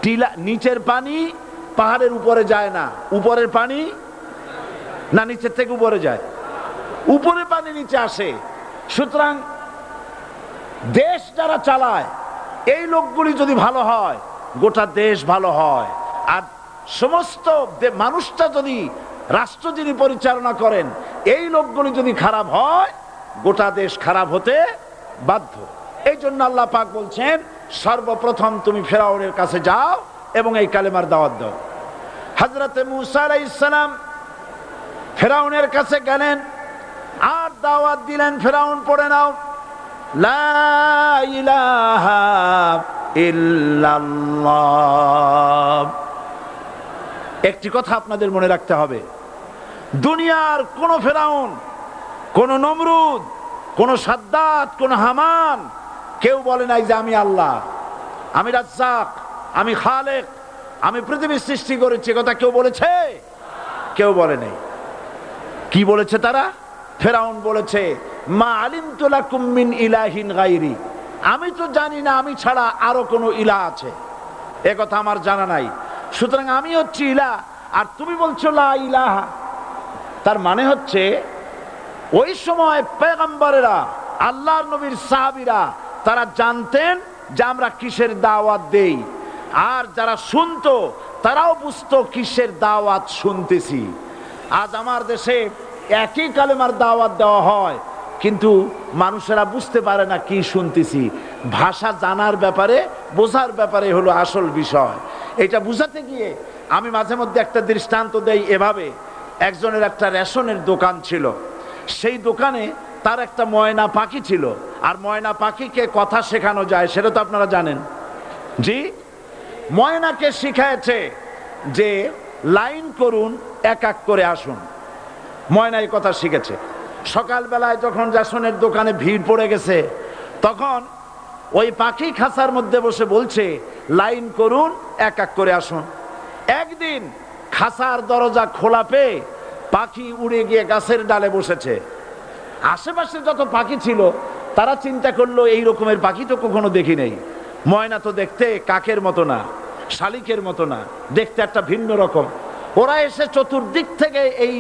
টিলা নিচের পানি পাহাড়ের উপরে যায় না, উপরের পানি না নিচের থেকে উপরে যায়, উপরে পানি নিচে আসে। সুতরাং দেশ যারা চালায় এই লোকগুলি যদি ভালো হয় গোটা দেশ ভালো হয়, আর সমস্ত মানুষটা যদি রাষ্ট্র যিনি পরিচালনা করেন এই লোকগুলি যদি খারাপ হয় গোটা দেশ খারাপ হতে বাধ্য। এই জন্য আল্লাহ পাক বলছেন সর্বপ্রথম তুমি ফেরাউনের কাছে যাও এবং এই কালেমার দাওয়াত দাও। হযরতে মূসা আলাইহিস সালাম ফেরাউনের কাছে গেলেন আর দাওয়াত দিলেন, ফেরাউন পড়ে নাও লা ইলাহা ইল্লাল্লাহ। একটি কথা আপনাদের মনে রাখতে হবে, দুনিয়ার কোন ফেরাউন, কোন নমরুদ, কোন সাদ্দাত, কোন হামান কেউ বলে নাই যে আমি আল্লাহ, আমি রাজ্জাক, আমি খালেক, আমি পৃথিবী সৃষ্টি করেছি। কথা কেউ বলেছে? কেউ বলে নাই। কি বলেছে তারা? ফেরাউন বলেছে মা আলিমতু লাকুম মিন ইলাহিন গায়রি, আমি তো জানি না আমি ছাড়া আরো কোন ইলাহ আছে, এ কথা আমার জানা নাই, সুতরাং আমি হচ্ছি ইলাহ আর তুমি বলছো লা ইলাহা। তার মানে হচ্ছে ওই সময় পয়গম্বরেরা, আল্লাহর নবীর সাহাবীরা তারা জানতেন যে আমরা কিসের দাওয়াত দেই, আর যারা শুনতো তারাও বুঝতো কিসের দাওয়াত শুনতেছি। আজ আমার দেশে একই কালেমার দাওয়াত দেওয়া হয় কিন্তু মানুষেরা বুঝতে পারে না কি শুনতেছি। ভাষা জানার ব্যাপারে, বোঝার ব্যাপারে হলো আসল বিষয়। এটা বুঝাতে গিয়ে আমি মাঝে মধ্যে একটা দৃষ্টান্ত দেই এভাবে। একজনের একটা রেশনের দোকান ছিল, সেই দোকানে তার একটা ময়না পাখি ছিল, আর ময়না পাখিকে কথা শেখানো যায় সেটা তো আপনারা জানেন। জি, ময়নাকে শিখায়েছে যে লাইন করুন, এক এক করে আসুন। ময়না এই কথা শিখেছে। সকালবেলায় যখন রেশনের দোকানে ভিড় পড়ে গেছে তখন ওই পাখি খাঁচার মধ্যে বসে বলছে লাইন করুন, এক এক করে আসুন। একদিন খাঁচার দরজা খোলা পেয়ে পাখি উড়ে গিয়ে গাছের ডালে বসেছে। আশেপাশে যত পাখি ছিল তারা চিন্তা করলো এই রকমের পাখি তো কখনো দেখি নেই। ময়না তো দেখতে কাকের মতো না, শালিকের মতো না, দেখতে একটা ভিন্ন রকম। ওরা এসে চতুর্দিক থেকে এই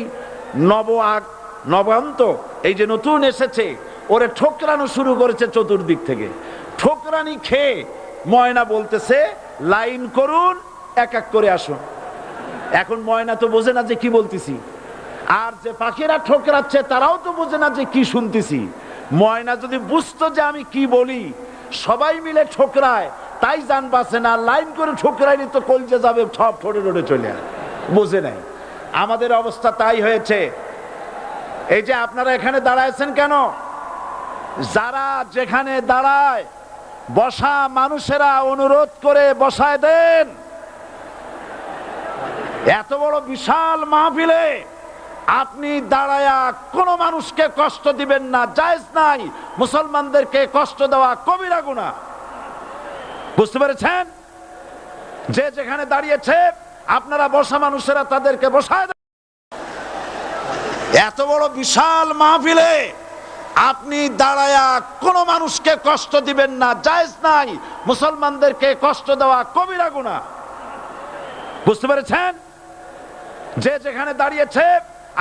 নবান্ত এই যে নতুন এসেছে ওরে ঠোকরানো শুরু করেছে চতুর্দিক থেকে। ঠোকরানি খেয়ে ময়না বলতেছে লাইন করুন, এক এক করে আসুন। এখন ময়না তো বোঝে না যে কি বলতেছি, আর যে পাখিরা ঠোকরাচ্ছে তারাও তো বোঝে না যে কি শুনতেছি। ময়না যদি বুঝতো যে আমি কি বলি, সবাই মিলে ঠোকরায়, তাই জান বাঁচে না। লাইন করে ঠোকরাইনি তো কলজে যাবে, সব ঠোঁটে ঠোঁটে চলে আসে, বোঝে নাই। আমাদের অবস্থা তাই হয়েছে। এই যে আপনারা এখানে দাঁড়াইছেন কেন? যারা যেখানে দাঁড়ায় বসা মানুষেরা অনুরোধ করে বসায় দেন। এত বড় বিশাল মাহফিলে আপনি দাঁড়ায়া কোন মানুষকে কষ্ট দিবেন না, জায়েজ নাই। মুসলমানদেরকে কষ্ট দেওয়া কবিরা গুনাহ। বুঝতে পেরেছেন? যে যেখানে দাঁড়িয়েছে আপনারা বসা মানুষেরা তাদেরকে বসায় দেন। এত বড় বিশাল মাহফিলে আপনি দাঁড়ায়া কোন মানুষকে কষ্ট দিবেন না, জায়েজ নাই। মুসলমানদেরকে কষ্ট দেওয়া কবিরা গুনাহ। বুঝতে পেরেছেন? যে যেখানে দাঁড়িয়েছে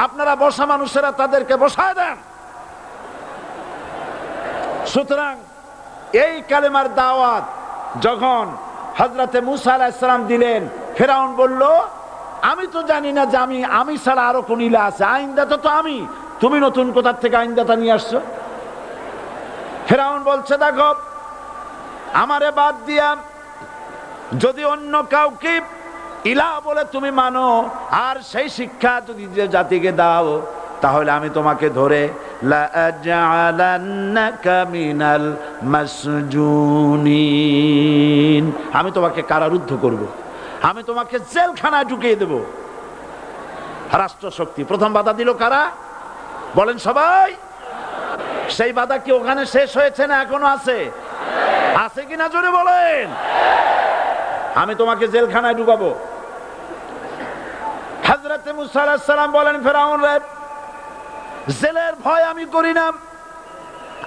আপনারা বসা মানুষেরা তাদেরকে বসায় দেন। সুতরাং এই কালেমার দাওয়াত যখন হযরতে মূসা আলাইহিস সালাম দিলেন, ফেরাউন বলল আমি তো জানি না যে আমি ছাড়া আরো কোন ইলাহ আছে, আইনদাতা তো আমি, তুমি নতুন কোথা থেকে আইনদাতা নিয়ে আসছো? ফেরাউন বলছে দেখো আমারে বাদ দিয়া যদি অন্য কাউকে ইলাহ বলে তুমি মানো আর সেই শিক্ষা যদি যে জাতিকে দাও, তাহলে আমি তোমাকে ধরে লাআজআলান্নাকা মিনাল মাসজুনিন, আমি তোমাকে কারারুদ্ধ করব, আমি তোমাকে জেলখানায় ঢুকিয়ে দেব। রাষ্ট্রশক্তি প্রথম বাধা দিল কারা? বলেন সবাই। সেই বাধা কি ওখানে শেষ হয়েছে না এখনো আছে? আছে কিনা জোরে বলেন। আমি তোমাকে জেলখানায় ঢুকাবো। হযরতে মূসা আলাইহিস সালাম বলেন ফেরাউন রে, জেলের ভয় আমি করি না,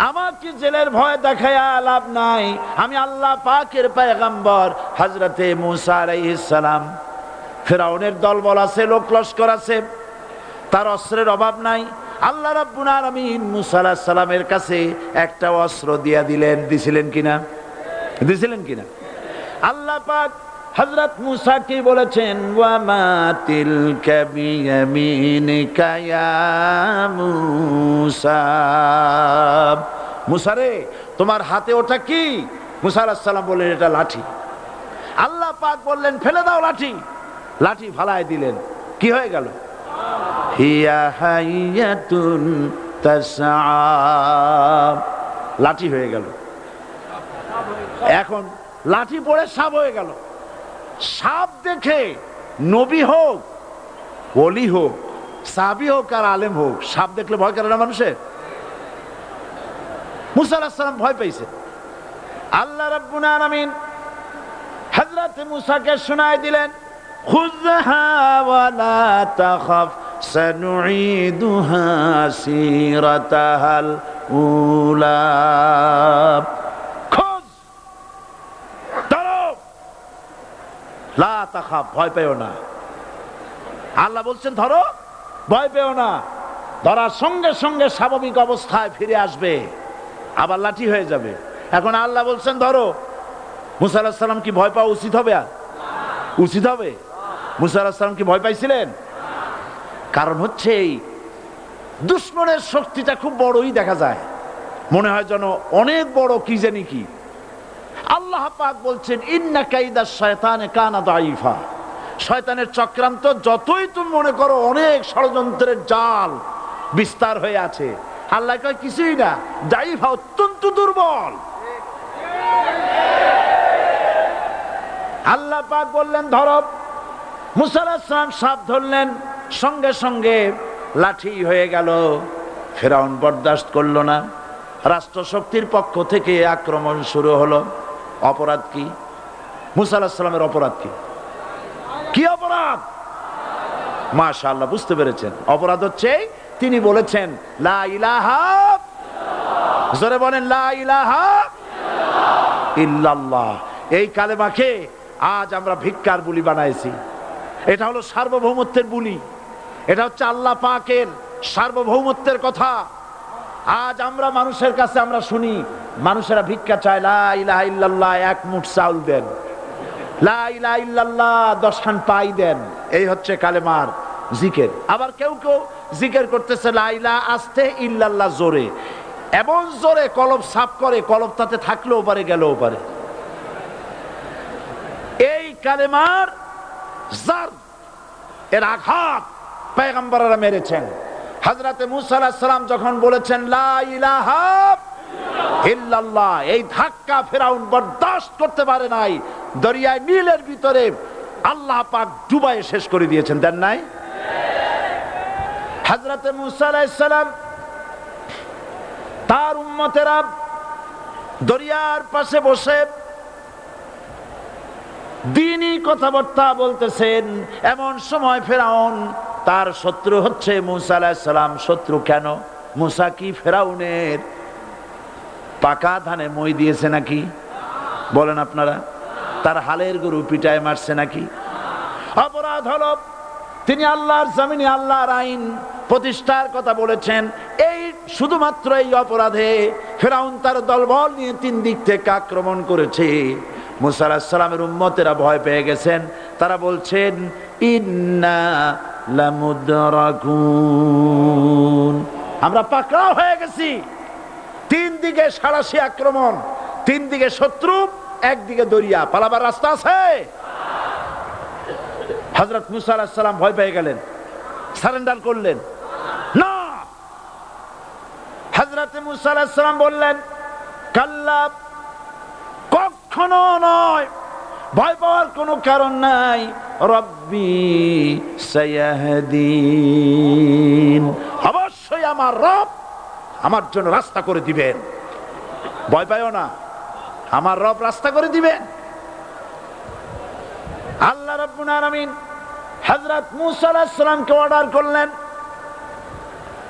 আমার কি জেলের ভয় দেখায়া লাভ নাই। আমি আল্লাহ পাকের পয়গম্বর, হযরতে মূসা আলাইহিস সালাম, ফিরাউনের দলবল আছে, লোক লস্কর আছে, তার অস্ত্রের অভাব নাই। আল্লাহ রাব্বুল আলামিন মূসা আলাইহিস সালামের কাছে একটা অস্ত্র দিয়া দিলেন। দিছিলেন কিনা? আল্লাহ পাক হযরত মূসাকে বলেছেন, ওয়া মা তিলকা বিয়ামিনিকা ইয়া মূসা। মূসা রে, তোমার হাতে ওটা কি? মূসা আলাইহিস সালাম বললেন, এটা লাঠি। আল্লাহ পাক বললেন, ফেলে দাও লাঠি। লাঠি ফালায় দিলেন। কি হয়ে গেল? হিয়া হাইয়াতুন তাসআ। লাঠি হয়ে গেল। এখন লাঠি পড়ে সাপ হয়ে গেল। সাপ দেখে নবী হোক, ওলি হোক, সাহাবী হোক আর আলেম হোক, সাপ দেখলে ভয় করে না মানুষের? মূসা আলাইহিস সালাম ভয় পাইছে। আল্লাহ রাব্বুল আলামিন হযরত মূসাকে শোনায় দিলেন, খুযহা ওয়া লা তাখাফ সানুঈদুহা সিরাতাহাল উলা। লা তাখাফ, ভয় পেও না। আল্লাহ বলছেন ধরো, ভয় পেও না। ধরার সঙ্গে সঙ্গে স্বাভাবিক অবস্থায় ফিরে আসবে, আবার লাঠি হয়ে যাবে। এখন আল্লাহ বলছেন ধরো। মূসা আলাইহিস সালাম কি ভয় পাওয়া উচিত হবে? উচিত হবে? মূসা আলাইহিস সালাম কি ভয় পাইছিলেন? কারণ হচ্ছে এই দুশমনের শক্তিটা খুব বড়ই দেখা যায়, মনে হয় যেন অনেক বড়, কি জানি কি। আল্লাহ পাক বলছেন, ইন্না কাইদা শায়তানে কানা দাঈফা। শয়তানের চক্রান্ত যতই তুমি মনে করো অনেক ষড়যন্ত্রের জাল বিস্তার হয়ে আছে, আল্লাহ কয় কিছুই না, দাঈফা, অত্যন্ত দুর্বল। আল্লাহ পাক বললেন ধরো। মূসা আলাইহিস সালাম সাপ ধরলেন, সঙ্গে সঙ্গে লাঠি হয়ে গেল। ফিরআউন বরদাস্ত করলো না। রাষ্ট্রশক্তির পক্ষ থেকে আক্রমণ শুরু হলো। অপরাধ কি? মূসা আলাইহিস সালামের অপরাধ কি? কি অপরাধ? মাশাআল্লাহ, বুঝতে পেরেছেন। অপরাধ হচ্ছে তিনি বলেছেন লা ইলাহা, জোরে বলেন লা ইলাহা ইল্লাল্লাহ। এই কালেমাকে আজ আমরা ভিক্ষার বুলি বানাইছি। এটা হলো সার্বভৌমত্বের বুলি। এটা হচ্ছে আল্লাহ পাকের সার্বভৌমত্বের কথা। আজ আমরা মানুষের কাছে আমরা শুনি, মানুষেরা ভিক্ষা চায়, লা ইলাহা ইল্লাল্লাহ, এক মুঠ চাউল দেন, লা ইলাহা ইল্লাল্লাহ 10 খান পাই দেন। এই হচ্ছে কালেমার জিকির। আবার কেউ কেউ জিকির করতেছে লা ইলাহা আস্তে, ইল্লাল্লাহ জোরে, এমন জোরে কলব সাফ করে, কলব তাতে থাকলেও পারে, গেলেও পারে। এই কালেমার জার, এর আঘাত পয়গম্বররা মেরেছেন। হযরতে মূসা আলাইহিস সালাম যখন বলেছেন লা ইলাহা ইল্লাল্লাহ, এই ধাক্কা ফিরআউন বরদাস্ত করতে পারে নাই। দরিয়ায় নীলের ভিতরে আল্লাহ পাক ডুবাইয়ে শেষ করে দিয়েছেন, দেন নাই? হযরতে মূসা আলাইহিস সালাম, তার উম্মতেরা দরিয়ার পাশে বসে দ্বীনি কথাবার্তা বলতেছেন। এমন সময় ফিরআউন, তার শত্রু হচ্ছে মূসা আলাইহিস সালাম। শত্রু কেন? মূসা কি ফিরআউনের পাকা ধানে মই দিয়েছে নাকি? বলেন আপনারা। তার হালের গরু পিটায় মারছে নাকি? অপরাধ হলো তিনি আল্লাহর জমিনে আল্লাহর আইন প্রতিষ্ঠার কথা বলেছেন। এই শুধুমাত্র এই অপরাধে ফিরআউন তার দলবল নিয়ে 3 দিক থেকে আক্রমণ করেছে। মূসা আলাইহিস সালামের উম্মতেরা ভয় পেয়ে গেছেন। তারা বলছেন ইন্না লামুদরাকুন, আমরা পাকড়াও হয়ে গেছি। 3 দিকে সারাশি আক্রমণ, 3 দিকে শত্রু, একদিকে দরিয়া, পালাবার রাস্তা আছে? হযরত মূসা আলাইহিস সালাম ভয় পেয়ে গেলেন, সারেন্ডার করলেন না। হযরত মূসা আলাইহিস সালাম বললেন কাল্লা, কখনো নয়, ভয় পাওয়ার কোনো কারণ নাই। রব্বি সায়াহদিন, অবশ্যই আমার রব আমার জন্য রাস্তা করে দিবেন। ভয় পাইও না, আমার রব রাস্তা করে দিবেন। আল্লাহ রাব্বুল আলামিন হযরত মূসা আলাইহিস সালামকে অর্ডার করলেন,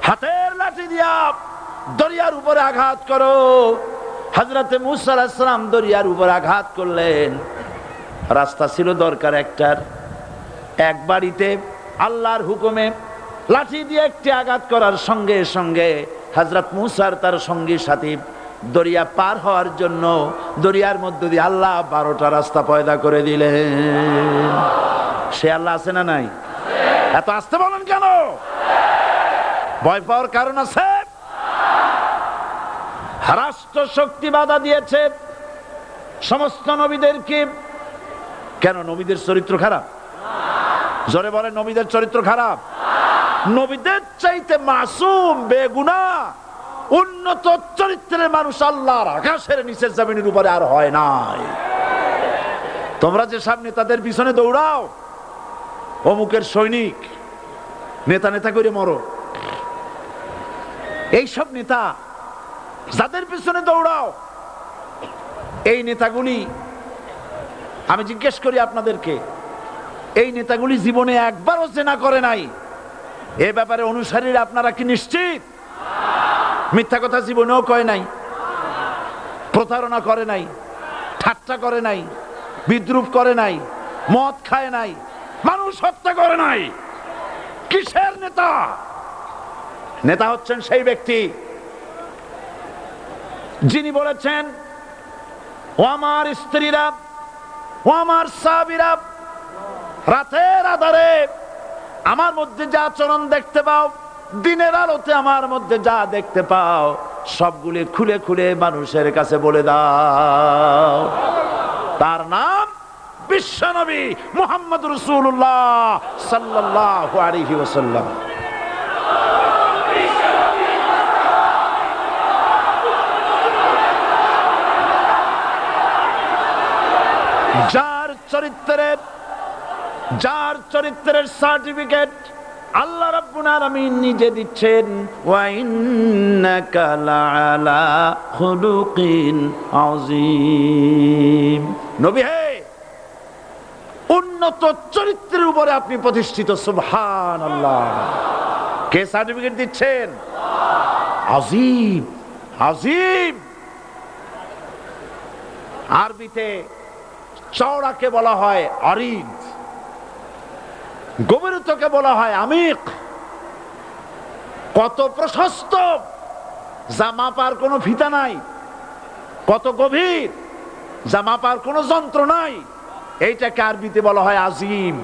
হাতের লাঠি দিয়া দরিয়ার উপরে আঘাত করো। হযরতে মূসা আলাইহিস সালাম দরিয়ার উপর আঘাত করলেন। রাস্তা ছিল দরকার একটার। এক বাড়িতে আল্লাহর হুকুমে লাঠি দিয়ে একটি আঘাত করার সঙ্গে সঙ্গে হযরত মুসার তার সঙ্গী সাথী দরিয়া পার হওয়ার জন্য দরিয়ার মধ্য দিয়ে আল্লাহ 12টা রাস্তা পয়দা করে দিলেন। সে আল্লাহ আছে না নাই? এত আসতে বলেন কেন? ভয় পাওয়ার কারণ আছে? রাষ্ট্র শক্তি বাধা দিয়েছে সমস্ত নবীদেরকে। কেন? নবীদের চরিত্র খারাপ? জোরে বলেন, নবীদের চরিত্র খারাপ? নবীদের চাইতে মাসুম বেগুনাহ উন্নত চরিত্রের মানুষ আল্লাহর আকাশের নিচের জমিনের উপরে আর হয় নাই। তোমরা যে সব নেতাদের পিছনে দৌড়াও, অমুকের সৈনিক, নেতা নেতা করে মরো, এইসব নেতা যাদের পিছনে দৌড়াও, এই নেতাগুলি, আমি জিজ্ঞেস করি আপনাদেরকে, এই নেতাগুলি জীবনে একবারও জেনা করে নাই। এ ব্যাপারে অনুসারীরা আপনারা কি নিশ্চিত? মিথ্যা কথা জীবনেও কয় নাই, প্রতারণা করে নাই, ঠাট্টা করে নাই, বিদ্রুপ করে নাই, মদ খায় নাই, মানুষ হত্যা করে নাই। কিসের নেতা? নেতা হচ্ছেন সেই ব্যক্তি যিনি বলেছেন, ও আমার স্ত্রীরা, ও আমার সাহাবীরা, রাতের আধারে আমার মধ্যে যা আচরণ দেখতে পাও, দিনের আলোতে আমার মধ্যে যা দেখতে পাও, সবগুলি খুলে খুলে মানুষের কাছে বলে দাও। তার নাম বিশ্বনবী মুহাম্মদ রাসূলুল্লাহ সাল্লাল্লাহু আলাইহি ওয়াসাল্লাম। যার চরিত্রের সার্টিফিকেট আল্লাহ রাব্বুল আলামিন নিজে দিচ্ছেন, ওয়া ইন্নাকা লাআলা খুলুকিন আযীম। নবী হে, উন্নত চরিত্রের উপরে আপনি প্রতিষ্ঠিত। সুবহানাল্লাহ। কে সার্টিফিকেট দিচ্ছেন? আযীম, আযীম। আরবিতে চওড়াকে বলা হয় আরিদ, গভীরতাকে বলা হয় আমিক। কত প্রশস্ত, যা মাপার কোনো ফিতা নাই, কত গভীর, যা মাপার কোনো যন্ত্র নাই, এইটাকে আরবিতে বলা হয় আজিম।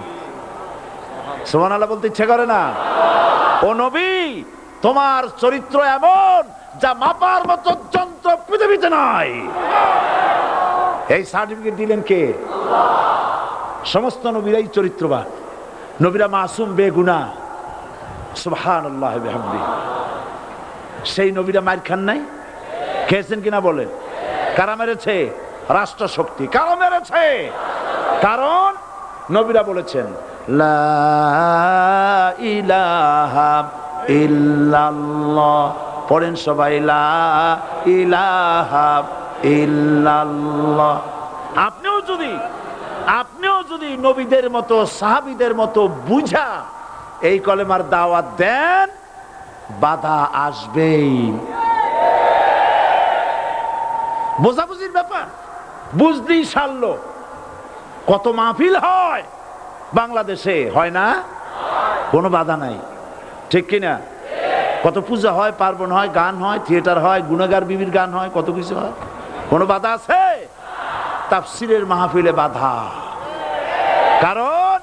সুবহানাল্লাহ বলতে ইচ্ছে করে না? ও নবী, তোমার চরিত্র এমন যা মাপার মতো যন্ত্র পৃথিবীতে নাই। এই সার্টিফিকেট দিলেন কে? সমস্ত নবীরাই চরিত্রবান, নবীরা মাসুম বেগুনাহ। সুবহানাল্লাহ বিহামদিহি। সেই নবীরা মার খান নাই? খেয়েছেন কিনা বলেন? কারা মেরেছে? রাষ্ট্র শক্তি। কারা মেরেছে? কারণ নবীরা বলেছেন লা ইলাহা ইল্লাল্লাহ। পড়েন সবাই, লা ইলাহা ইল্লাল্লাহ। আপনিও যদি নবীদের মতো, সাহাবীদের মতো বুঝা এই কলেমার দাওয়াত দেন, বাধা আসবেই। বোঝাবুঝির ব্যাপার, বুঝতেই সারলো। কত মাহফিল হয় বাংলাদেশে, হয় না? কোনো বাধা নাই, ঠিক কিনা? কত পূজা হয়, পার্বণ হয়, গান হয়, থিয়েটার হয়, গুনাহগার বিবির গান হয়, কত কিছু হয়। কোনো বাধা আছে? তাফসীরের মাহফিলে বাধা। কারণ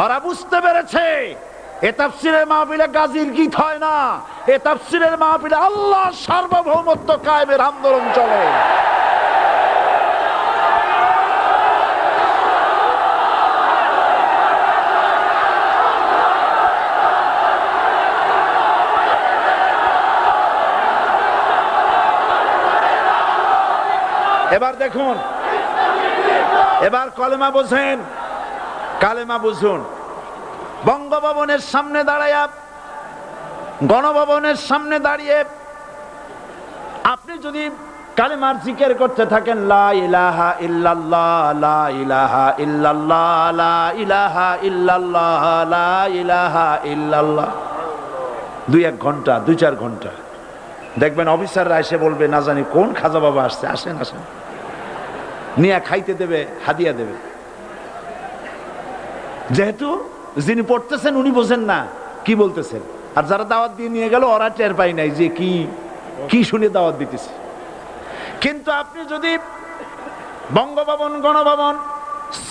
ওরা বুঝতে পেরেছে এ তাফসীরের মাহফিলে গাজীর গীত হয় না, এ তাফসীরের মাহফিলে আল্লাহর সার্বভৌমত্ব কায়েমের আন্দোলন চলে। এবার দেখুন, এবার কলেমা বোঝেন, কালেমা বুঝুন। বঙ্গভবনের সামনে দাঁড়ায়া, গণভবনের সামনে দাঁড়িয়ে আপনি যদি কালেমার জিকির করতে থাকেন, লা ইলাহা ইল্লাল্লাহ, লা ইলাহা ইল্লাল্লাহ, লা ইলাহা ইল্লাল্লাহ, লা ইলাহা ইল্লাল্লাহ, 2-1 ঘন্টা, 2-4 ঘন্টা, দেখবেন অফিসাররা এসে বলবে, না জানি কোন খাজা বাবা আসছে, আসেন আসেন, নিয়ে খাইতে দেবে, হাদিয়া দেবে। যেহেতু যিনি পড়তেছেন উনি বোঝেন না কি বলতেছেন, আর যারা দাওয়াত দিয়ে নিয়ে গেল ওরা টের পায় নাই যে কি কি শুনে দাওয়াত দিতেছে। কিন্তু আপনি যদি বঙ্গভবন, গণভবন,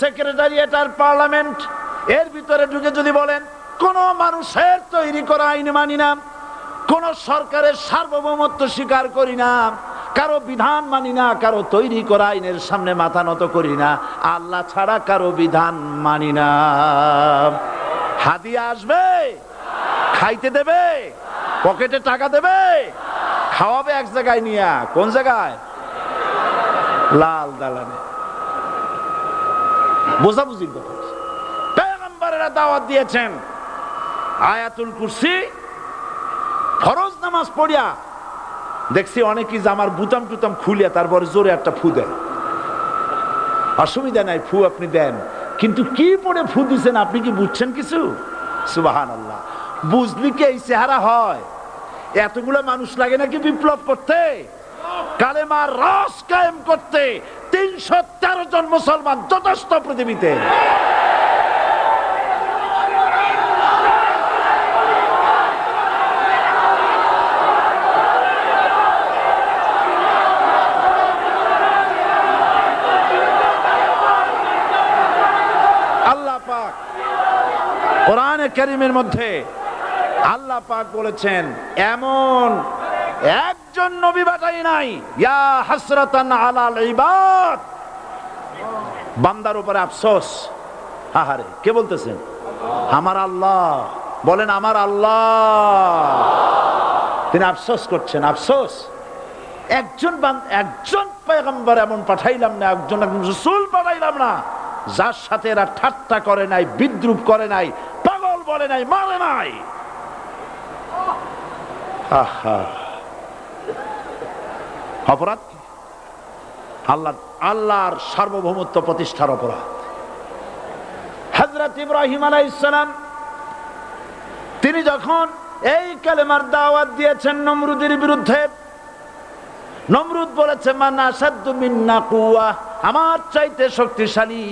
সেক্রেটারিয়েট আর পার্লামেন্ট এর ভিতরে ঢুকে যদি বলেন কোন মানুষের তৈরি করা আইন মানি না, কোন সরকারের সার্বভৌমত্ব স্বীকার করি না, কারো বিধান মানি না, কারো তৈরি করা আইনের সামনে মাথা নত করি না, আল্লাহ ছাড়া কারো বিধান মানি না, হাদিয়া আসবে, খাইতে দেবে, পকেটে টাকা দেবে, খাওয়াবে এক জায়গায় নিয়ে, কোন জায়গায়? লাল দালানে। বোঝাবুঝির কথা। পয়গম্বরেরা দাওয়াত দিয়েছেন আয়াতুল কুরসি ফরজ নামাজ পড়িয়া। দেখছি অনেকেই জামার বুতাম টুতাম খুলিয়া তারপরে জোরে একটা ফু দেন। অসুবিধা নাই, ফু আপনি দেন, কিন্তু কি পড়ে ফু দিচ্ছেন আপনি কি বুঝছেন কিছু? সুবহানাল্লাহ। বুঝলি কি এই চেহারা হয়? এতগুলো মানুষ লাগে নাকি বিপ্লব করতে, কালেমার রস কায়েম করতে? 313 জন মুসলমান যথেষ্ট পৃথিবীতে। আল্লাহ পাক কোরআনে কারীমের মধ্যে আল্লাহ পাক বলেছেন এমন একজন নবী পাঠাই নাই, ইয়া হাসরাতান আলাল ইবাদ, বান্দার উপরে আফসোস। আহারে, কে বলতেছেন? আমার আল্লাহ। বলেন আমার আল্লাহ। তিনি আফসোস করছেন, আফসোস। একজন পয়গম্বর এমন পাঠাইলাম না, একজন রাসূল পাঠাইলাম না যার সাথে এরা ঠাট্টা করে নাই, বিদ্রুপ করে নাই, পাগল বলে নাই, মারে নাই। আহা, অপরাধ আল্লাহর সার্বভৌমত্ব প্রতিষ্ঠার অপরাধ। হযরত ইব্রাহিম আলাইহিস সালাম তিনি যখন এই কালেমার দাওয়াত দিয়েছেন নমরুদের বিরুদ্ধে, নমরুদ বলেছে মান আসাদ্দু মিন্না কুওয়া, আমার চাইতে শক্তিশালী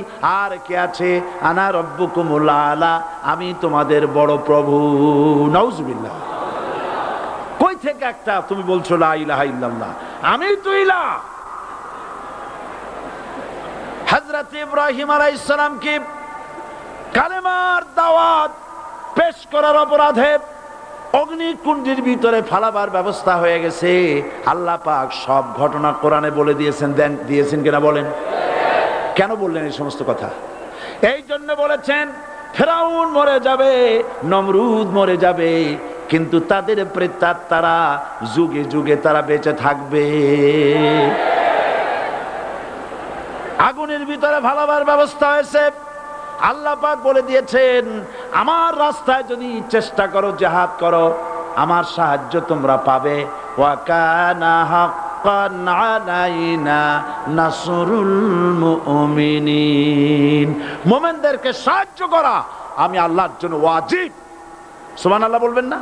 আর কে আছে? আনা রব্বুকুমুল আলা, আমি তোমাদের বড় প্রভু। নাউজুবিল্লাহ। কই থেকে একটা তুমি বলছো লা ইলাহা ইল্লাল্লাহ, আমি তো ইলাহ। হযরত ইব্রাহিম আলাইহিস সালাম কি কালেমার দাওয়াত পেশ করার অপরাধে অগ্নিকুণ্ডের ভিতরে ফালাবার ব্যবস্থা হয়ে গেছে। আল্লাহ পাক সব ঘটনা কোরআনে বলে দিয়েছেন কিনা বলেন? কেন বললেন এই সমস্ত কথা? এই জন্য বলেছেন ফেরাউন মরে যাবে, নমরুদ মরে যাবে, কিন্তু তাদের প্রেতাত্মারা যুগে যুগে তারা বেঁচে থাকবে। আগুনের ভিতরে ফালাবার ব্যবস্থা হয়েছে। আল্লাহ পাক বলে দিয়েছেন আমার রাস্তায় যদি চেষ্টা করো, জিহাদ করো, আমার সাহায্য তোমরা পাবে। ওয়া কানা হাক্কান আলাইনা নাসরুল মুমিনিন, মুমিনদেরকে সাহায্য করা আমি আল্লাহর জন্য ওয়াজিব। সুবহানাল্লাহ বলবেন না?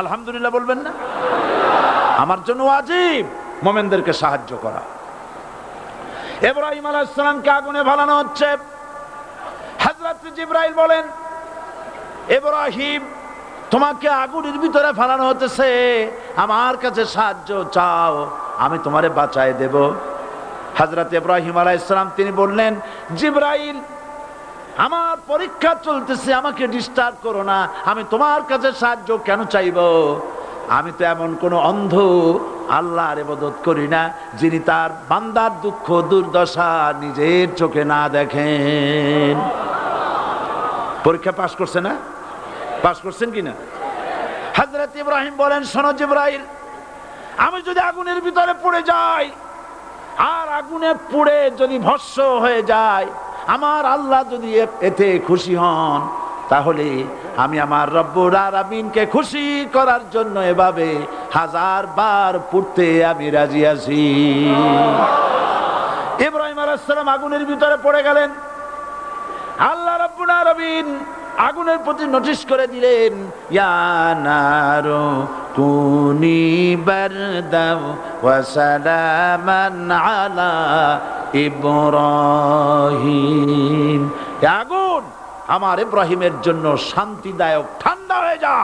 আলহামদুলিল্লাহ বলবেন না? আমার জন্য ওয়াজিব মুমিনদেরকে সাহায্য করা। ইব্রাহিম আলাইহিস সালামকে আগুনে ফেলানো হচ্ছে। হযরত জিবরাইল বলেন ইব্রাহিম তোমাকে আগুনের ভিতরে ফেলানো হতেছে, আমার কাছে সাহায্য চাও, আমি তোমারে বাঁচায় দেব। হযরত ইব্রাহিম আলাইহিস সালাম তিনি বললেন জিবরাইল আমার পরীক্ষা চলতেছে, আমাকে ডিস্টার্ব করো না, আমি তোমার কাছে সাহায্য কেন চাইব? আমি তো এমন কোন অন্ধ আল্লাহর ইবাদত করি না যিনি তার বান্দার দুঃখ দুর্দশা নিজের চোখে না দেখেন। পরীক্ষা পাশ করছে না? পাশ করছেন কিনা? হযরত ইব্রাহিম বলেন শোনো জিবরাইল, আমি যদি আগুনের ভিতরে পড়ে যাই আর আগুনে পুড়ে যদি ভস্ম হয়ে যায়, আমার আল্লাহ যদি এতে খুশি হন, তাহলে আমি আমার রব্বুল আলামিনকে খুশি করার জন্য এভাবে 1000 বার পড়তে আমি রাজি আছি। ইব্রাহিম আলাইহিস সালাম আগুনের ভিতরে পড়ে গেলেন। আল্লাহ রাব্বুল আলামিন আগুনের প্রতি নোটিশ করে দিলেন ইয়া নারু কুনি বারদাও ওয়া সালামান আলা ইব্রাহিম। আগুন আমার ইব্রাহিমের জন্য শান্তিদায়ক ঠান্ডা হয়ে যা।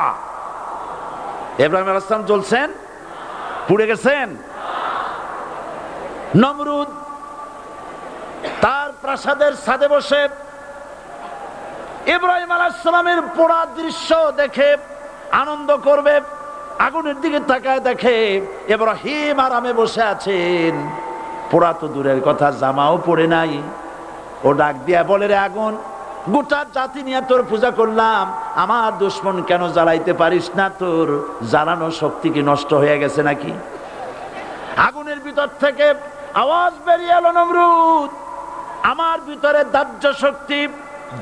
ইব্রাহিম আলাইহিস সালাম জ্বলছেন, পুড়ে গেছেন। নমরুদ তার প্রাসাদের ছাদে বসে ইব্রাহিম আলাইহিস সালামের পোড়া দৃশ্য দেখে আনন্দ করবে, আগুনের দিকে তাকায় দেখে ইব্রাহিম আরামে বসে আছেন। পোড়া তো দূরের কথা, জামাও পড়ে নাই। ও ডাক দিয়া বলে, রে আগুন, গোটা জাতি নিয়ে তোর পূজা করলাম, আমার দুশমন কেন জ্বালাইতে পারিস না? তোর জ্বালানো শক্তি কি নষ্ট হয়ে গেছে নাকি? আগুনের ভিতর থেকে আওয়াজ বেরিয়ে এলো, নমরুদ, আমার ভিতরে দাহ্য শক্তি,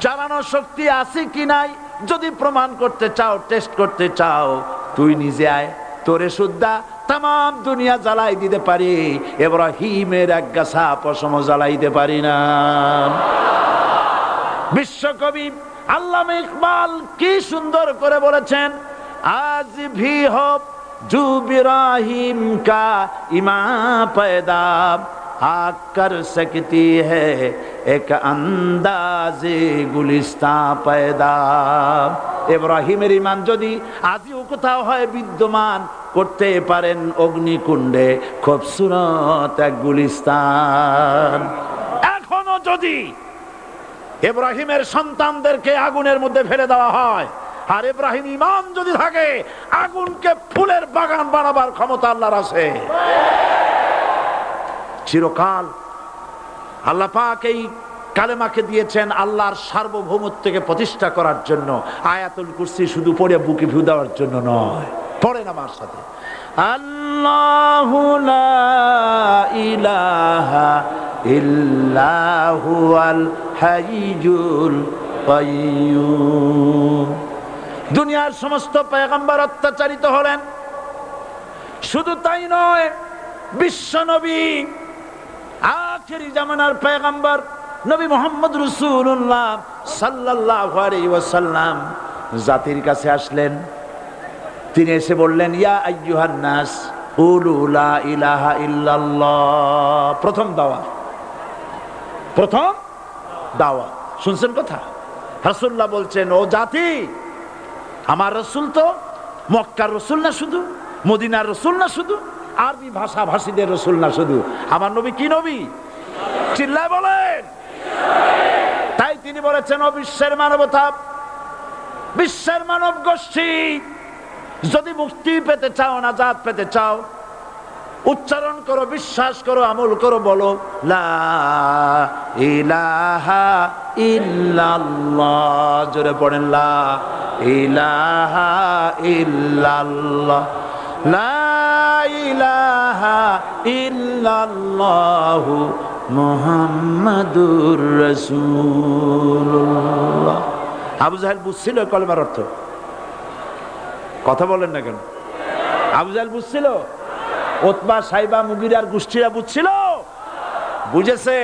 জ্বালানো শক্তি আছে কি নাই যদি প্রমাণ করতে চাও, টেস্ট করতে চাও, তুই নিজে আয়, তোরে সুদ্ধা তাম দুনিয়া জ্বালাই দিতে পারি, ইব্রাহিমের এক গাছা পশম জ্বালাইতে পারি না। বিশ্বকবি আল্লামা ইকবাল কি সুন্দর করে বলেছেন, আজ ভি হো জু ইব্রাহিম কা ইমা पैदा आग कर सकती है एक अंदाज़े गुलिस्तां पैदा। ইব্রাহিমের ঈমান যদি আজও কোথাও হয় বিদ্যমান, করতে পারেন অগ্নিকুণ্ডে খুবসুরত এক গুলিস্তান। এখনো যদি ইব্রাহিমের সন্তানদেরকে আগুনের মধ্যে ফেলে দেওয়া হয়, আর ইব্রাহিম ঈমান যদি থাকে, আগুনকে ফুলের বাগান বানাবার ক্ষমতা আল্লাহর আছে। চিরকাল আল্লাহ পাক এই কালেমাকে দিয়েছেন আল্লাহর সার্বভৌমত্বকে প্রতিষ্ঠা করার জন্য। আয়াতুল কুরসি শুধু পড়ে বুকে ভিউ দেওয়ার জন্য নয়। পড়েন আমার সাথে, আল্লাহু লা ইলাহা ইল্লা হুয়াল হাইয়ুল কাইয়্যুম। দুনিয়ার সমস্ত পয়গম্বর অত্যাচারিত হলেন, শুধু তাই নয়, বিশ্ব নবী আখেরি জামানার পয়গম্বর নবী মুহাম্মদ রাসূলুল্লাহ সাল্লাল্লাহু আলাইহি ওয়াসাল্লাম জাতির কাছে আসলেন। তিনি এসে বললেন, ইয়া আইয়ুহান নাস কুলু লা ইলাহা ইল্লাল্লাহ। প্রথম দাওয়া শুনছেন কথা? রাসূলুল্লাহ বলছেন, ও জাতি, আমার রাসূল তো মক্কার রাসূল না শুধু, মদিনার রাসূল না শুধু, আরবি ভাষা ভাষীদের রাসূল না শুধু, আমার নবী কি নবী? চিল্লায় বলেন। তাই তিনি বলেছেন, ও বিশ্বের মানবতা, বিশ্বের মানব গোষ্ঠী, যদি মুক্তি পেতে চাও, নাজাত পেতে চাও, উচ্চারণ করো, বিশ্বাস করো, আমল করো, বলো লা ইলাহা ইল্লাল্লাহ। জোরে পড়েন, লা ইলাহা ইল্লাল্লাহ, লা ইলাহা ইল্লাল্লাহু মুহাম্মাদুর রাসূলুল্লাহ। আবু জাহেল বুঝছিল কলেমার অর্থ? কথা বলেন না কেন? আবু জাহেল বুঝছিল? উতবা, সাইবা, মুগিরার গোষ্ঠীরা বুঝছিল? বুঝেছে।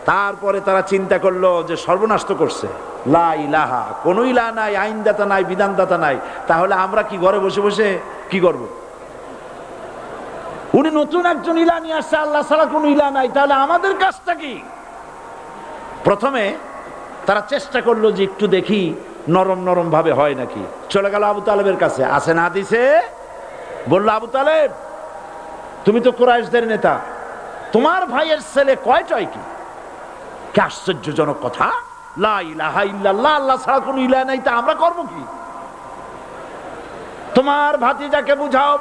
তারপরে তারা চিন্তা করলো যে সর্বনাশ তো করছে, লা ইলাহা, কোন ইলাহ নাই, আইনদাতা নাই, বিধানদাতা নাই, তাহলে আমরা কি ঘরে বসে বসে কি করব? উনি নতুন একজন ইলাহ নিয়ে আসছে, আল্লাহ ছাড়া কোন ইলাহ নাই, তাহলে আমাদের কাজটা কি? প্রথমে তারা চেষ্টা করলো যে একটু দেখি নরম নরম ভাবে হয় নাকি। চলে গেল আবু তালেবের কাছে, আসে না দিছে, বললো, আবু তালেব, তুমি তো কুরাইশদের নেতা, তোমার ভাইয়ের ছেলে কয়টাই কি? কি আশ্চর্যজনক কথা, লা ইলাহা ইল্লাল্লাহ, আল্লাহ ছাড়া কোন ইলাহ নাই, তা আমরা করব কি? তোমার ভাতিজাকে বুঝাও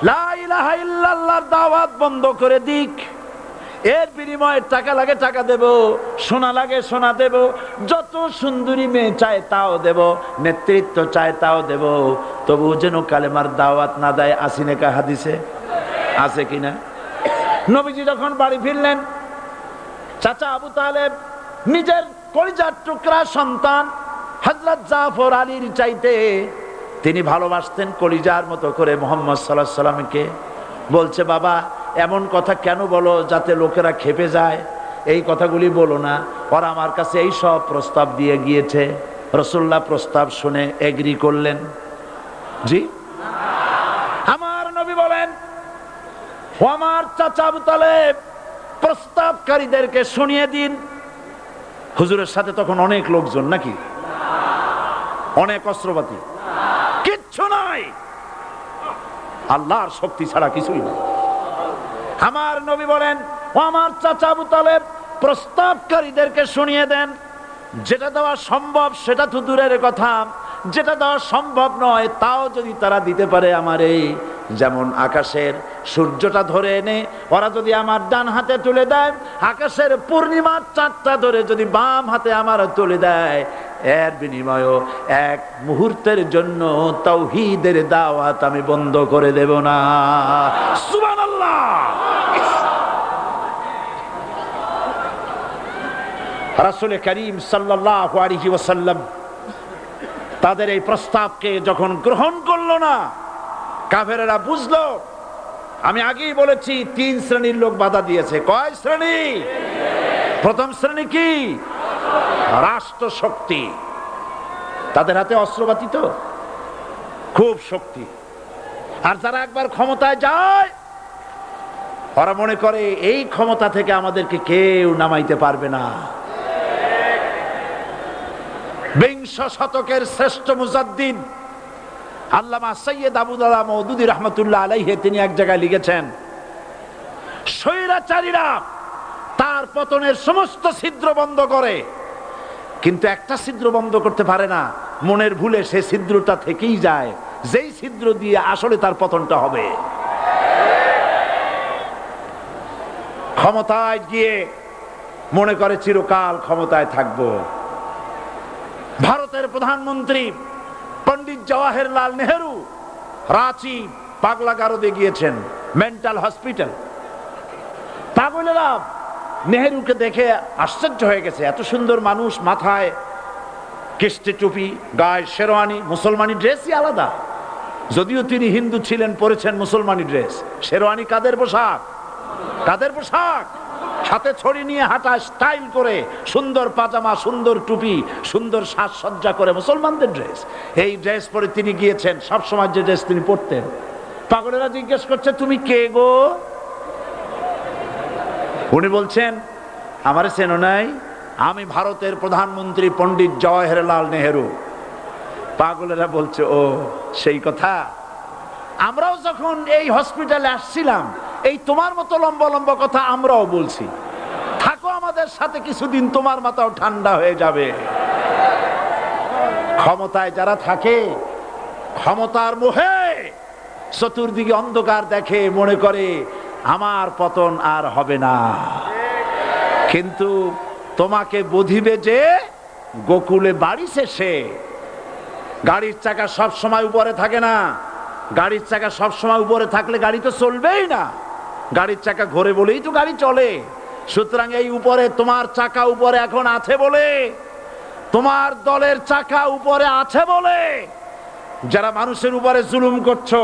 লা ইলাহা ইল্লাল্লাহর দাওয়াত বন্ধ করে দিক, এর বিনিময়ে টাকা লাগে টাকা দেব, সোনা লাগে সোনা দেব, যত সুন্দরী মেয়ে চায় তাও দেব, নেতৃত্ব চায় তাও দেব, তবু যেন কালেমার দাওয়াত না দেয়। আসিনে কা হাদিসে আছে কিনা? নবীজি যখন বাড়ি ফিরলেন, চাচা আবু তালেব নিজের কলিজার টুকরা সন্তান হযরত জাফর আলীর চাইতে তিনি ভালোবাসতেন কলিজার মতো করে মুহাম্মদ সাল্লাল্লাহু আলাইহি সাল্লামকে। বলছে, বাবা, এমন কথা কেন বলো যাতে লোকেরা খেপে যায়? এই কথাগুলি বলো না, ওরা আমার কাছে এই সব প্রস্তাব দিয়ে গিয়েছে। রাসূলুল্লাহ প্রস্তাব শুনে এগ্রি করলেন? জি। আমার নবী বলেন, ও আমার চাচা আবু তালেব, প্রস্তাবকারীদেরকে শুনিয়ে দিন, হুজুরের সাথে তখন অনেক লোকজন নাকি, অনেক অস্ত্রপাতি, কিচ্ছু নাই, আল্লাহর শক্তি ছাড়া কিছুই না। আমার নবী বলেন, ও আমার চাচা আবু তালেব, প্রস্তাবকারীদেরকে শুনিয়ে দেন, যেটা দেওয়া সম্ভব সেটা তো দূরের কথা, যেটা দেওয়া সম্ভব নয় তাও যদি তারা দিতে পারে আমার এই, যেমন আকাশের সূর্যটা ধরে এনে ওরা যদি আমার ডান হাতে তুলে দেয়, আকাশের পূর্ণিমার চাঁদটা ধরে যদি বাম হাতে আমার তুলে দেয়, এর বিনিময়ে এক মুহূর্তের জন্য তাওহীদের দাওয়াত আমি বন্ধ করে দেব না। সুবহানাল্লাহ। রাসূল করিম সাল্লাল্লাহু আলাইহি ওয়াসাল্লাম তাদের এই প্রস্তাবকে যখন গ্রহণ করলো না, কাফেরেরা বুঝলো, আমি আগেই বলেছি 3 শ্রেণীর লোক বাধা দিয়েছে। কয় শ্রেণী? প্রথম শ্রেণী কি? রাষ্ট্র শক্তি, তাদের হাতে অস্ত্রপাতি তো খুব শক্তি, আর যারা একবার ক্ষমতায় যায় ওরা মনে করে এই ক্ষমতা থেকে আমাদেরকে কেউ নামাইতে পারবে না। বিংশ শতকের শ্রেষ্ঠ মুজাদ্দিদ আল্লামা সৈয়দ আবুল আলা মওদুদী রাহমাতুল্লাহ আলাইহি তিনি এক জায়গায় লিখেছেন, স্বৈরাচারীরা তার পতনের সমস্ত ছিদ্র বন্ধ করে, কিন্তু একটা ছিদ্র বন্ধ করতে পারে না, মনের ভুলে সে ছিদ্রটা থেকেই যায়, যেই ছিদ্র দিয়ে আসলে তার পতনটা হবে। ক্ষমতায় গিয়ে মনে করে চিরকাল ক্ষমতায় থাকবো। ভারতের প্রধানমন্ত্রী পণ্ডিত জওয়াহরলাল নেহেরু রাঁচি পাগলা গারদে গিয়েছেন, মেন্টাল হসপিটাল। পাগলেরা নেহেরুকে দেখে আশ্চর্য হয়ে গেছে, এত সুন্দর মানুষ, মাথায় কিস্তি টুপি, গায়ে শেরওয়ানি, মুসলমানি ড্রেসই আলাদা, যদিও তিনি হিন্দু ছিলেন, পরেছেন মুসলমানি ড্রেস। শেরওয়ানি কাদের পোশাক? কাদের পোশাক? হাতে ছড়ি নিয়ে হাঁটা, স্টাইল করে, সুন্দর পাজামা, সুন্দর টুপি, সুন্দর সাজসজ্জা করে, মুসলমানদের ড্রেস। এই ড্রেস পরে তিনি গিয়েছেন, সবসময় যে ড্রেস তিনি পরতেন। পাগলেরা জিজ্ঞেস করছে, তুমি কে গো? উনি বলছেন, আমারে চেনো নাই? আমি ভারতের প্রধানমন্ত্রী পণ্ডিত জওয়াহরলাল নেহেরু। পাগলেরা বলছে, ও সেই কথা। আমরাও যখন এই হসপিটালে আসছিলাম এই তোমার মতো লম্বা লম্বা কথা আমরাও বলছি, থাকো আমাদের সাথে কিছুদিন, তোমার মাথাও ঠান্ডা হয়ে যাবে। ক্ষমতায় যারা থাকে, ক্ষমতার মোহে চতুর্দিকে অন্ধকার দেখে, মনে করে আমার পতন আর হবে না। কিন্তু তোমাকে বুঝিবে যে গোকুলে বাড়ি শেষে। গাড়ির চাকা সব সময় উপরে থাকে না, গাড়ির চাকা সব সময় উপরে থাকলে গাড়ি তো চলবেই না, গাড়ির চাকা ঘোরে বলেই তো গাড়ি চলে। সুতরাং এই উপরে তোমার চাকা উপরে এখন আছে বলে, তোমার দলের চাকা উপরে আছে বলে যারা মানুষের উপরে জুলুম করছো,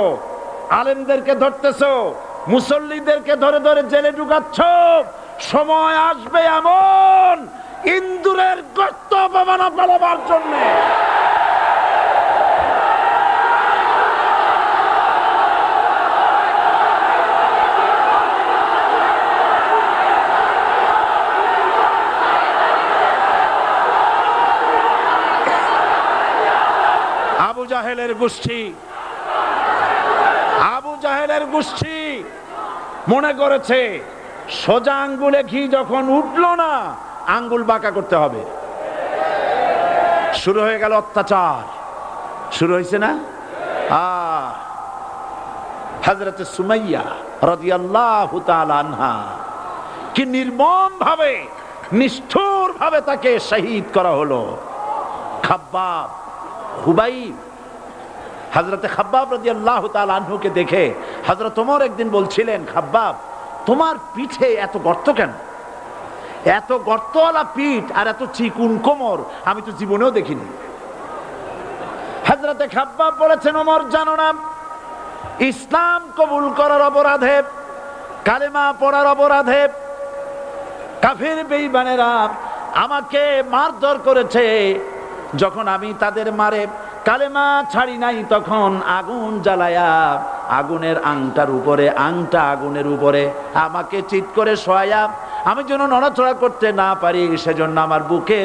আলেমদেরকে ধরতেছো, মুসল্লিদেরকে ধরে ধরে জেলে ঢুকাচ্ছ, সময় আসবে এমন ইন্দুরের গর্ত অপমানা পালাবার জন্য আবু জাহেলের গোষ্ঠী, আবু জাহেলের গোষ্ঠী মনে করেছে সোজা আঙ্গুলে ঘি যখন উঠলো না, আঙ্গুল বাঁকা করতে হবে। শুরু হয়ে গেল অত্যাচার, শুরু হয়েছে না? হযরত সুমাইয়া রাদিয়াল্লাহু তাআলা আনহা কি নির্মম ভাবে, নিষ্ঠুর ভাবে তাকে শহীদ করা হলো। খাব্বাব, খুবাইব, হযরত খাব্বাব রাদিয়াল্লাহু তাআলা আনহুকে দেখে হযরত ওমর একদিন বলছিলেন, খাব্বাব তোমার পিঠে এত গর্ত কেন? এত গর্তওয়ালা পিঠ আর এত চিকুন কোমর আমি তো জীবনেও দেখিনি। হযরত খাব্বাব বলেছেন, ওমর জানো না, ইসলাম কবুল করার অপরাধে, কালেমা পড়ার অপরাধে কাফির বেঈমানেরা আমাকে মারধর করেছে। যখন আমি তাদের মারে কালেমা ছাড়ি নাই, তখন আগুন জ্বালায়া আগুনের আংটার উপরে, আংটা আগুনের উপরে আমাকে চিৎ করে শোয়ায়া আমি যেন নড়াচড়া করতে না পারি, সেজন্য আমার বুকে